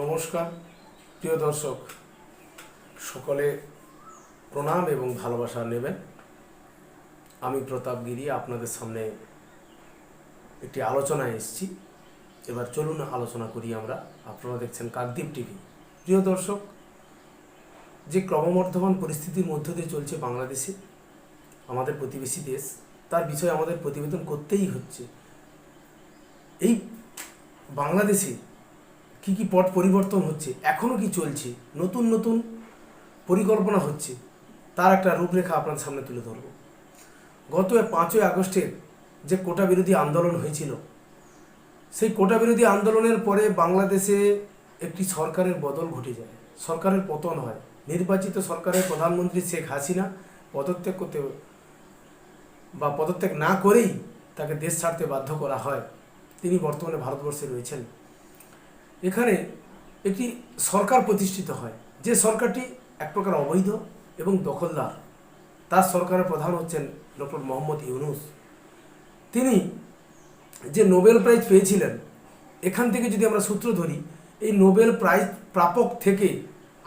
নমস্কার প্রিয় দর্শক, সকলে প্রণাম এবং ভালোবাসা নেবেন। আমি প্রতাপ গিরি আপনাদের সামনে একটি আলোচনায় এসেছি। এবার চলুন আলোচনা করি আমরা। আপনারা দেখছেন কাকদ্বীপ টিভি। প্রিয় দর্শক, যে ক্রমবর্ধমান পরিস্থিতির মধ্য দিয়ে চলছে বাংলাদেশে, আমাদের প্রতিবেশী দেশ, তার বিষয়ে আমাদের প্রতিবেদন করতেই হচ্ছে। এই বাংলাদেশে কি কি পট পরিবর্তন হচ্ছে, এখনও কি চলছে, নতুন নতুন পরিকল্পনা হচ্ছে, তার একটা রূপরেখা আপনার সামনে তুলে ধরব। গত 5ই আগস্টের যে কোটা বিরোধী আন্দোলন হয়েছিল, সেই কোটা বিরোধী আন্দোলনের পরে বাংলাদেশে একটি সরকারের বদল ঘটে যায়, সরকারের পতন হয়। নির্বাচিত সরকারের প্রধানমন্ত্রী শেখ হাসিনা পদত্যাগ না করেই তাকে দেশ ছাড়তে বাধ্য করা হয়। তিনি বর্তমানে ভারতবর্ষে রয়েছেন। এখানে একটি সরকার প্রতিষ্ঠিত হয়, যে সরকারটি এক প্রকার অবৈধ এবং দখলদার। তার সরকারের প্রধান হচ্ছেন ডক্টর মোহাম্মদ ইউনূস। তিনি যে নোবেল প্রাইজ পেয়েছিলেন, এখান থেকে যদি আমরা সূত্র ধরি, এই নোবেল প্রাইজ প্রাপক থেকে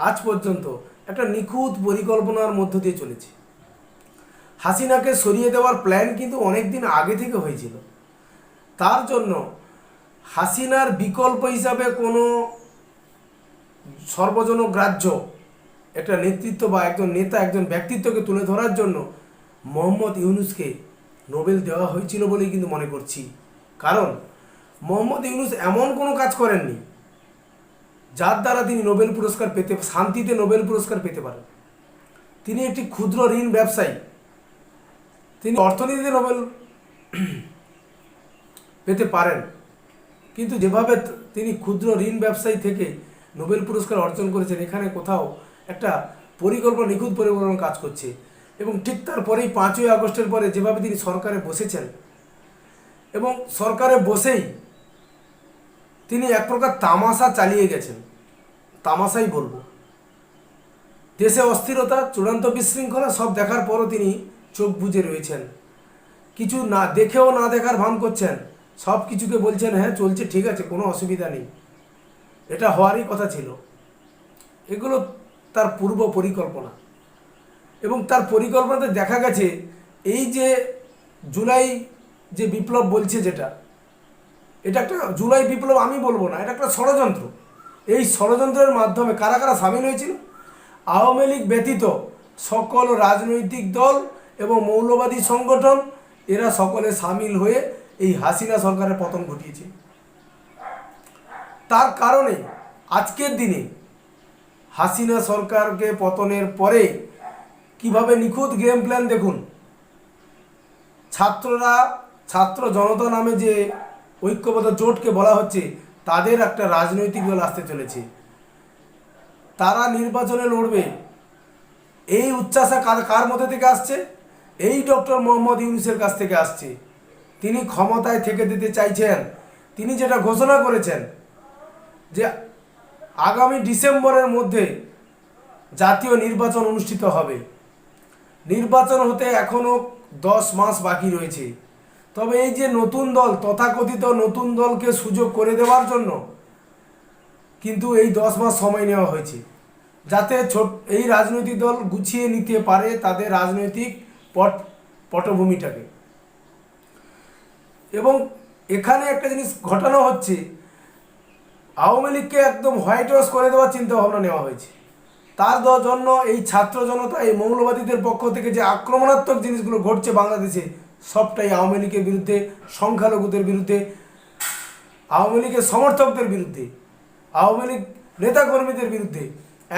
আজ পর্যন্ত একটা নিখুঁত পরিকল্পনার মধ্য দিয়ে চলেছে। হাসিনাকে সরিয়ে দেওয়ার প্ল্যান কিন্তু অনেক দিন আগে থেকে হয়েছিল। তার জন্য হাসিনার বিকল্প হিসাবে কোনো সর্বজনগ্রাহ্য একটা নেতৃত্ব বা একজন নেতা, একজন ব্যক্তিত্বকে তুলে ধরার জন্য মোহাম্মদ ইউনূসকে নোবেল দেওয়া হয়েছিল বলেই কিন্তু মনে করছি। কারণ মোহাম্মদ ইউনূস এমন কোনো কাজ করেননি যার দ্বারা তিনি নোবেল পুরস্কার শান্তিতে নোবেল পুরস্কার পেতে পারেন। তিনি একটি ক্ষুদ্র ঋণ ব্যবসায়ী, তিনি অর্থনীতিতে নোবেল পেতে পারেন, কিন্তু যেভাবে তিনি ক্ষুদ্র ঋণ ব্যবসায়ী থেকে নোবেল পুরস্কার অর্জন করেছেন, এখানে কোথাও একটা পরিকল্পনা, নিখুঁত পরিকল্পনা কাজ করছে। এবং ঠিক তারপরেই 5ই আগস্টের পরে যেভাবে তিনি সরকারে বসেছেন, এবং সরকারে বসেই তিনি এক প্রকার তামাশা চালিয়ে গেছেন, তামাশাই বলবো। দেশে অস্থিরতা, চূড়ান্ত বিশৃঙ্খলা সব দেখার পরও তিনি চোখ বুজে রয়েছেন, কিছু না দেখেও না দেখার ভান করছেন, সব কিছুকে বলছেন হ্যাঁ চলছে, ঠিক আছে, কোনো অসুবিধা নেই, এটা হওয়ারই কথা ছিল। এগুলো তার পূর্ব পরিকল্পনা। এবং তার পরিকল্পনাতে দেখা গেছে, এই যে জুলাই যে বিপ্লব বলছে, যেটা এটা একটা জুলাই বিপ্লব আমি বলবো না, এটা একটা ষড়যন্ত্র। এই ষড়যন্ত্রের মাধ্যমে কারা কারা সামিল হয়েছিল? আওয়ামী লীগ ব্যতীত সকল রাজনৈতিক দল এবং মৌলবাদী সংগঠন, এরা সকলে সামিল হয়ে এই হাসিনা সরকারের পতন ঘটিয়েছে। তার কারণে আজকের দিনে হাসিনা সরকারকে পতনের পরে কিভাবে নিখুঁত গেম প্ল্যান দেখুন। ছাত্র জনতা নামে যে ঐক্যবদ্ধ জোটকে বলা হচ্ছে, তাদের একটা রাজনৈতিক দল আসতে চলেছে, তারা নির্বাচনে লড়বে। এই উচ্চাসা কার মধ্যে থেকে আসছে? এই ডক্টর মোহাম্মদ ইউনূসের কাছ থেকে আসছে। তিনি ক্ষমতায় থেকে দিতে চাইছেন। তিনি যেটা ঘোষণা করেছেন যে আগামী ডিসেম্বরের মধ্যে জাতীয় নির্বাচন অনুষ্ঠিত হবে। নির্বাচন হতে এখনও 10 মাস বাকি রয়েছে। তবে এই যে নতুন দল, তথাকথিত নতুন দলকে সুযোগ করে দেওয়ার জন্য কিন্তু এই 10 মাস সময় নেওয়া হয়েছে, যাতে এই রাজনৈতিক দল গুছিয়ে নিতে পারে তাদের রাজনৈতিক পটভূমিটাকে। এবং এখানে একটা জিনিস ঘটানো হচ্ছে, আওয়ামী লীগকে একদম হোয়াইট ওয়াশ করে দেওয়ার চিন্তা ভাবনা নেওয়া হয়েছে। তার জন্য এই ছাত্র জনতা, এই মৌলবাদীদের পক্ষ থেকে যে আক্রমণাত্মক জিনিসগুলো ঘটছে বাংলাদেশে, সবটাই আওয়ামী লীগের বিরুদ্ধে, সংখ্যালঘুদের বিরুদ্ধে, আওয়ামী লীগের সমর্থকদের বিরুদ্ধে, আওয়ামী লীগ নেতাকর্মীদের বিরুদ্ধে।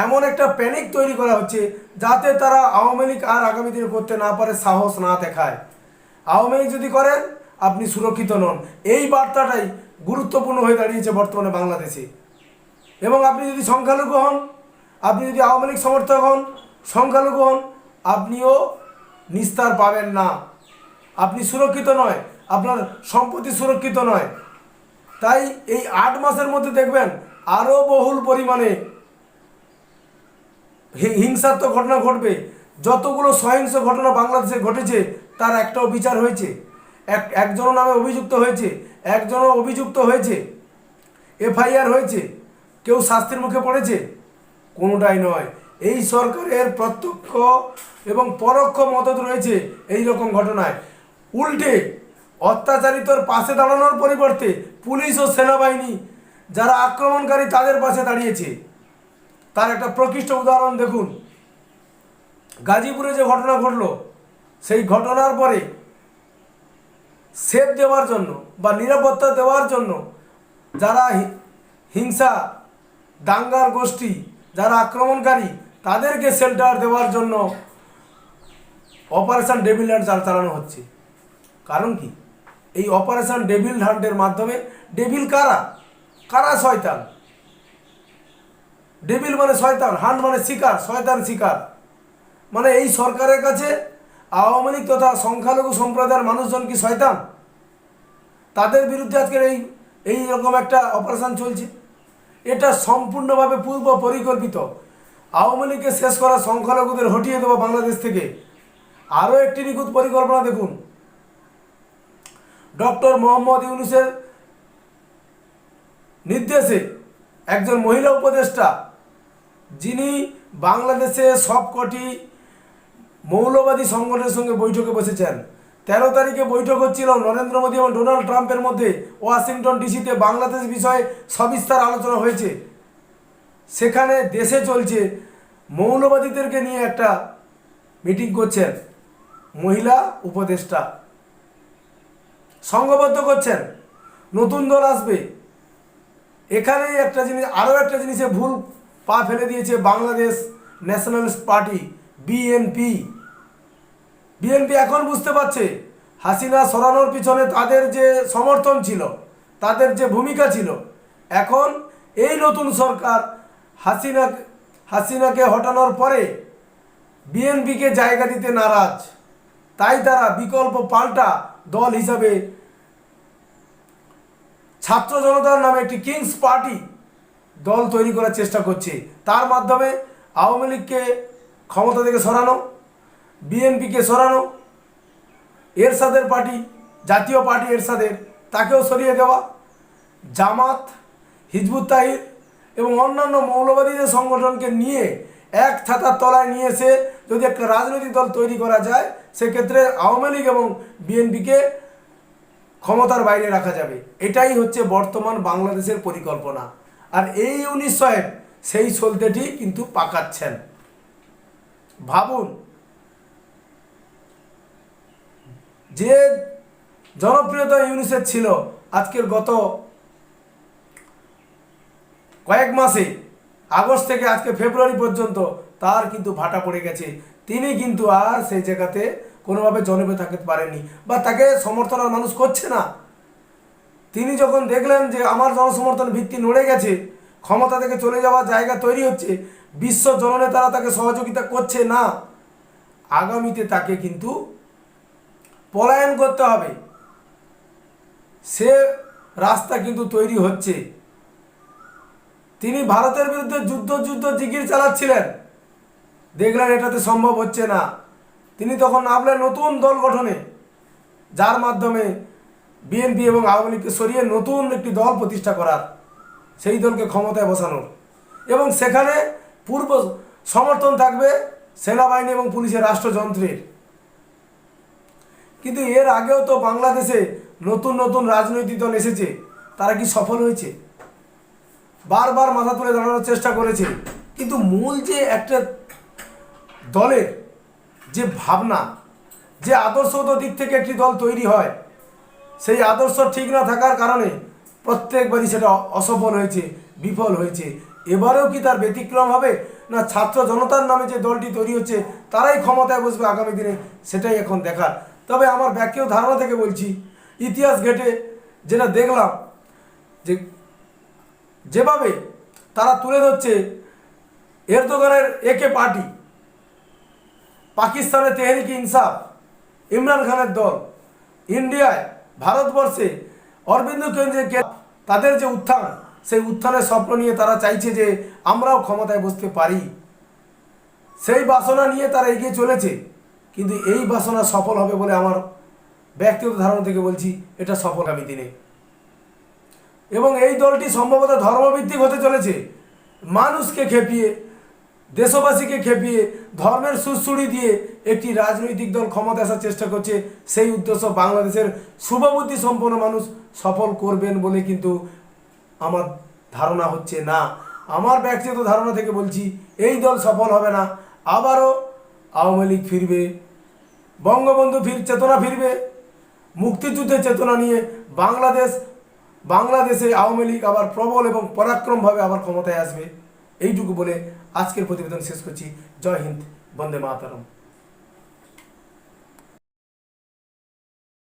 এমন একটা প্যানিক তৈরি করা হচ্ছে যাতে তারা আওয়ামী লীগ আর আগামী দিনে করতে না পারে, সাহস না দেখায়। আওয়ামী লীগ যদি করেন, আপনি সুরক্ষিত নন। এই বার্তাটাই গুরুত্বপূর্ণ হয়ে দাঁড়িয়েছে বর্তমানে বাংলাদেশে। এবং আপনি যদি সংখ্যালঘু হন, আপনি যদি আওয়ামী লীগ সমর্থক হন, সংখ্যালঘু হন, আপনিও নিস্তার পাবেন না। আপনি সুরক্ষিত নয়, আপনার সম্পত্তি সুরক্ষিত নয়। তাই এই 8 মাসের মধ্যে দেখবেন আরও বহুল পরিমাণে হিংসাত্মক ঘটনা ঘটবে। যতগুলো সহিংস ঘটনা বাংলাদেশে ঘটেছে, তার একটাও বিচার হয়েছে? একজনের নামে অভিযুক্ত হয়েছে, একজনও অভিযুক্ত হয়েছে, এফআইআর হয়েছে? কেউ শাস্তির মুখে পড়েছে? কোনোটাই নয়। এই সরকারের প্রত্যক্ষ এবং পরোক্ষ মদত রয়েছে এই রকম ঘটনায়। উল্টে অত্যাচারিতর পাশে দাঁড়ানোর পরিবর্তে পুলিশ ও সেনাবাহিনী যারা আক্রমণকারী তাদের পাশে দাঁড়িয়েছে। তার একটা প্রকৃষ্ট উদাহরণ দেখুন, গাজীপুরে যে ঘটনা ঘটলো, সেই ঘটনার পরে সেফ দেওয়ার জন্য বা নিরাপত্তা দেওয়ার জন্য যারা হিংসা দাঙ্গার গোষ্ঠী, যারা আক্রমণকারী, তাদেরকে শেল্টার দেওয়ার জন্য অপারেশন ডেভিল হান্ট চালানো হচ্ছে। কারণ কি? এই অপারেশন ডেভিল হান্টের মাধ্যমে, ডেভিল কারা? কারা শয়তান? ডেভিল মানে শয়তান, হান্ট মানে শিকার, শয়তান শিকার। মানে এই সরকারের কাছে আওয়ামী লীগ তথা সংখ্যালঘু সম্প্রদায়ের মানুষজন কি শয়তান? তাদের বিরুদ্ধে আজকের এই রকম একটা অপারেশন চলছে। এটা সম্পূর্ণভাবে পূর্ব পরিকল্পিত। আওয়ামী লীগকে শেষ করা, সংখ্যালঘুদের হটিয়ে দেওয়া বাংলাদেশ থেকে। আরও একটি নিখুঁত পরিকল্পনা দেখুন, ডক্টর মোহাম্মদ ইউনূসের নির্দেশে একজন মহিলা উপদেষ্টা, যিনি বাংলাদেশে সবকটি মৌলবাদী সংগঠনের সঙ্গে বৈঠকে বসেছেন। 13 তারিখে বৈঠক হচ্ছিল নরেন্দ্র মোদী এবং ডোনাল্ড ট্রাম্পের মধ্যে ওয়াশিংটন ডিসিতে। বাংলাদেশ বিষয়ে সবিস্তার আলোচনা হয়েছে। সেখানে দেশে চলছে মৌলবাদীদেরকে নিয়ে একটা মিটিং করছেন মহিলা উপদেষ্টা, সংঘবদ্ধ করছেন, নতুন দল আসবে। এখানেই একটা জিনিস, আরও একটা জিনিসে ভুল পা ফেলে দিয়েছে Bangladesh nationalist party, BNP. BNP এখন বুঝতে পারছে হাসিনা সরানোর পিছনে তাদের যে সমর্থন ছিল, তাদের যে ভূমিকা ছিল, এখন এই নতুন সরকার হাসিনাকে হটানোর পরে বিএনপিকে জায়গা দিতে নারাজ। তাই তারা বিকল্প পাল্টা দল হিসাবে ছাত্র জনতার নামে একটি কিংস পার্টি দল তৈরি করার চেষ্টা করছে। তার মাধ্যমে আওয়ামী লীগকে ক্ষমতা থেকে সরানো, বিএনপিকে সরানো, এরশাদের পার্টি, জাতীয় পার্টি এরশাদের, তাকেও সরিয়ে দেওয়া, জামাত, হিজবুত তাহরির এবং অন্যান্য মৌলবাদীদের সংগঠনকে নিয়ে এক ছাতার তলায় নিয়ে এসে যদি একটা রাজনৈতিক দল তৈরি করা যায়, সেক্ষেত্রে আওয়ামী লীগ এবং বিএনপিকে ক্ষমতার বাইরে রাখা যাবে। এটাই হচ্ছে বর্তমান বাংলাদেশের পরিকল্পনা। আর এই ইউনূস সাহেব সেই সলতেটি কিন্তু পাকাচ্ছেন। ভাবুন, যে জনপ্রিয়তা ইউনূসের ছিল, আজকের গত কয়েক মাসে, আগস্ট থেকে আজকে ফেব্রুয়ারি পর্যন্ত তার কিন্তু ভাটা পড়ে গেছে। তিনি কিন্তু আর সেই জায়গাতে কোনোভাবে জনপ্রিয় থাকতে পারেননি, বা তাকে সমর্থন আর মানুষ করছে না। তিনি যখন দেখলেন যে আমার জনসমর্থন ভিত্তি নড়ে গেছে, ক্ষমতা থেকে চলে যাওয়ার জায়গা তৈরি হচ্ছে, বিশ্ব জননেতারা তাকে সহযোগিতা করছে না, আগামীতে তাকে কিন্তু পলায়ন করতে হবে। সে রাস্তা কিন্তু তৈরি হচ্ছে। তিনি ভারতের বিরুদ্ধে যুদ্ধ জিগির চালাচ্ছিলেন, দেখলেন এটাতে সম্ভব হচ্ছে না। তিনি তখন নামলেন নতুন দল গঠনে, যার মাধ্যমে বিএনপি এবং আওয়ামী লীগকে সরিয়ে নতুন একটি দল প্রতিষ্ঠা করার, সেই দলকে ক্ষমতায় বসানোর, এবং সেখানে পূর্ব সমর্থন থাকবে সেনাবাহিনী এবং পুলিশের, রাষ্ট্রযন্ত্রের। কিন্তু এর আগেও তো বাংলাদেশে নতুন রাজনৈতিক দল এসেছে, তারা কি সফল হয়েছে? বারবার মাথা তুলে দাঁড়ানোর চেষ্টা করেছে, কিন্তু মূল যে একটা দলের যে ভাবনা, যে আদর্শগত দিক থেকে একটি দল তৈরি হয়, সেই আদর্শ ঠিক না থাকার কারণে প্রত্যেকবারই সেটা অসফল হয়েছে, বিফল হয়েছে। এবারেও কি তার ব্যতিক্রম হবে? না ছাত্র জনতার নামে যে দলটি তৈরি হচ্ছে তারাই ক্ষমতায় বসবে আগামী দিনে, সেটাই এখন দেখার। তবে আমার ব্যক্তিগত ধারণা থেকে বলছি, ইতিহাস ঘেটে যেটা দেখলাম, যেভাবে তারা তুলে ধরছে এরদোগানের একে পার্টি, পাকিস্তানের তেহরিক ইনসাফ, ইমরান খানের দল, ইন্ডিয়ায়, ভারতবর্ষে অরবিন্দ কেজরিওয়াল, তাদের যে উত্থান, সেই উত্থানের স্বপ্ন নিয়ে তারা চাইছে যে আমরাও ক্ষমতায় বসতে পারি। সেই বাসনা নিয়ে তারা এগিয়ে চলেছে, কিন্তু এই বাসনা সফল হবে বলে আমার ব্যক্তিগত ধারণা থেকে বলছি, এটা সফল আগামী দিনে। এবং এই দলটি সম্ভবত ধর্মভিত্তিক হতে চলেছে। মানুষকে খেপিয়ে, দেশবাসীকে খেপিয়ে, ধর্মের সুড়সুড়ি দিয়ে একটি রাজনৈতিক দল ক্ষমতা আসার চেষ্টা করছে। সেই উদ্দেশ্য বাংলাদেশের শুভবুদ্ধি সম্পন্ন মানুষ সফল করবেন বলে কিন্তু আমার ধারণা হচ্ছে না। আমার ব্যক্তিগত ধারণা থেকে বলছি, এই দল সফল হবে না। আবারও আওয়ামী লীগ ফিরবে, বঙ্গবন্ধু চেতনা ফিরবে, মুক্তিযুদ্ধের চেতনা নিয়ে বাংলাদেশে আওয়ামী লীগ আবার প্রবল এবং পরাক্রমভাবে আবার ক্ষমতায় আসবে। এইটুকু বলে আজকের প্রতিবেদন শেষ করছি। জয় হিন্দ, বন্দে মাতরম।